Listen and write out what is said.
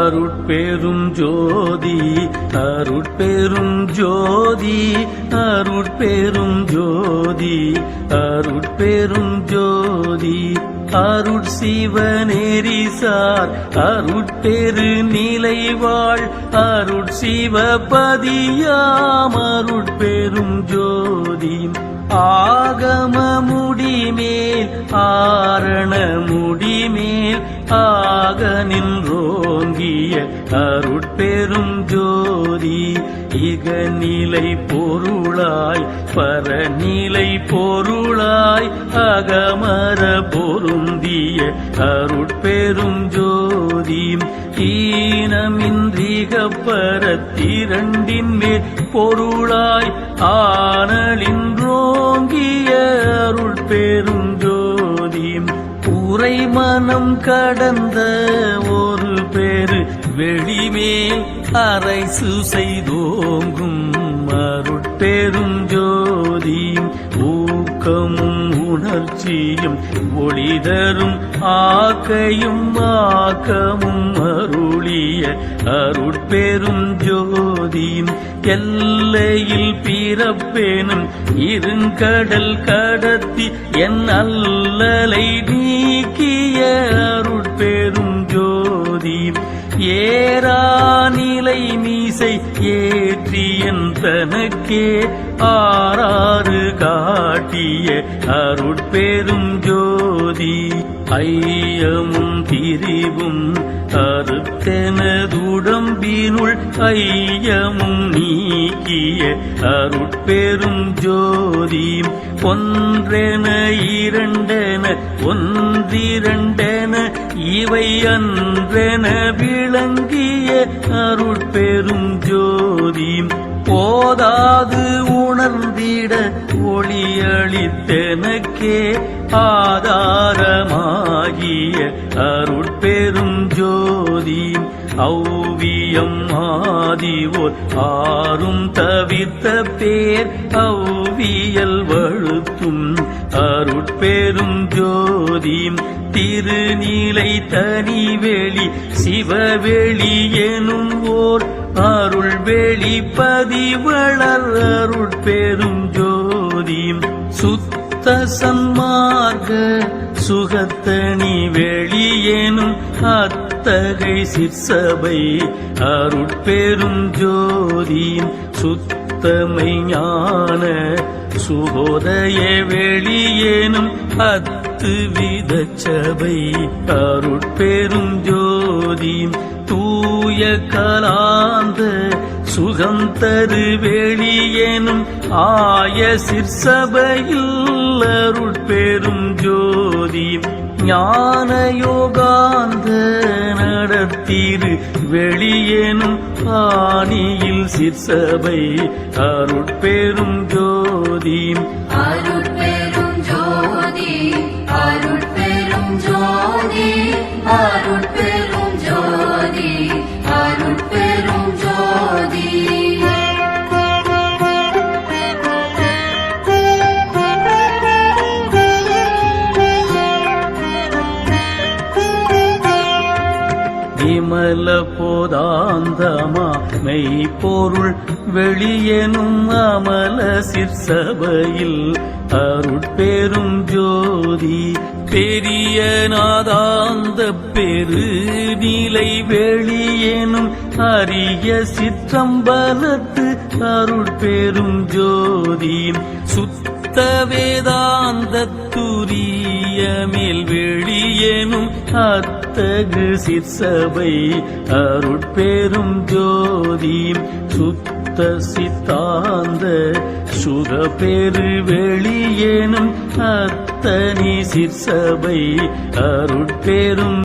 அருட்பெரும் ஜோதி அருட்பெரும் ஜோதி அருட்பெரும் ஜோதி அருட்பெரும் ஜோதி அருட்சிவநெறிசார் அருட்பெரு நிலைவாழ் அருட்சிவபதியாம் அருட்பெரும் ஜோதி ஆகம முடிமேல் ஆரண முடிமேல் ஆக நின்றோங்கிய அருட்பெரும் ஜோதி இகநிலை பொருளாய் பரநிலை பொருளாய் அகமர பொருந்திய அருட்பெரும் ஜோதி ஈனமின்றிகப்பரத்திரண்டின் மேல் பொருளாய் ஆனலின்றோங்கிய அருட்பெரும் ஜோதி உரை மனம் கடந்த ஒரு பேரு வெளிமேல் அரைசு செய்தோங்கும் அருட்பெரும் ஜோதி ஊக்கமும் உணர்ச்சியும் ஒளிதரும் ஆக்கையும் ஆக்கமும் அருளிய அருட்பெரும் ஜோதி எல்லையில் பிறப்பேனும் இருங்கடல் கடத்தி என் அல்லலை நீக்கிய அருட்பெரும் ஜோதி ஏறாநிலை மீசை ஏற்றியன் தனக்கே ஆறாறு காட்டிய அருட்பெரும் ஜோதி ஐயமும் திரிவும் அறுத்தெனதுடம்பினுள் ஐயமும் நீக்கிய அருட்பெரும் ஜோதி ஒன்றென இரண்டென ஒன்றிரண்டென இவை அன்றென விளங்கிய அருட்பெரும் ஜோதி போதாது உணர்ந்திட ஒளியளித்தெனக்கே ஆதாரமாகிய அருட்பெரும் ஜோதி ஔவியம் ஆதிவோர் ஆறும் தவிர்த்த பேர் ஔவியல் வழுத்தும் அருட்பெரும் ஜோதி திருநீலை தனிவெளி சிவவெளி எனும் ஓர் அருள் வெளிப்பதிவளர் அருட்பெரும் ஜோதி சுத்த சன்மார்க்க சுகத்தனி வெளியேனும் அத்தகை சிற்சபை அருட்பெரும் ஜோதி சுத்தமை ஞான சுகோதய வெளியேனும் அத்துவித சபை அருட்பெரும் ஜோதி தூய கலாந்த சுகம் தரு வெளியேனும் ஆய சிற்சபையில் அருட்பெரும் ஜோதி ஞான யோகாந்த நடத்திரு வெளியேனும் ஆணியில் சிற்சபை அருட்பெரும் ஜோதி அருட்பெரும் ஜோதி அருட்பெரும் ஜோதி அருட்பெரும் ஜோதி அருட்பெரும் ஜோதி விமல போதாந்தமா மெய்ப்பொருள் வெளியெனும் அமல சிற்சபையில் அருட்பெரும் ஜோதி பெரிய நாதாந்த பெரு நிலை வெளியேனும் அரிய சிற்றம்பலத்து அருட்பெரும் ஜோதி சுத்த வேதாந்த துரிய மேல் வெளியேனும் அத்தகு சிற்சபை அருட்பெரும் ஜோதி சுத்த சித்தாந்த சுகப்பெரு வெளியேனும் அத்தனி சிற்சபை அருட்பெரும்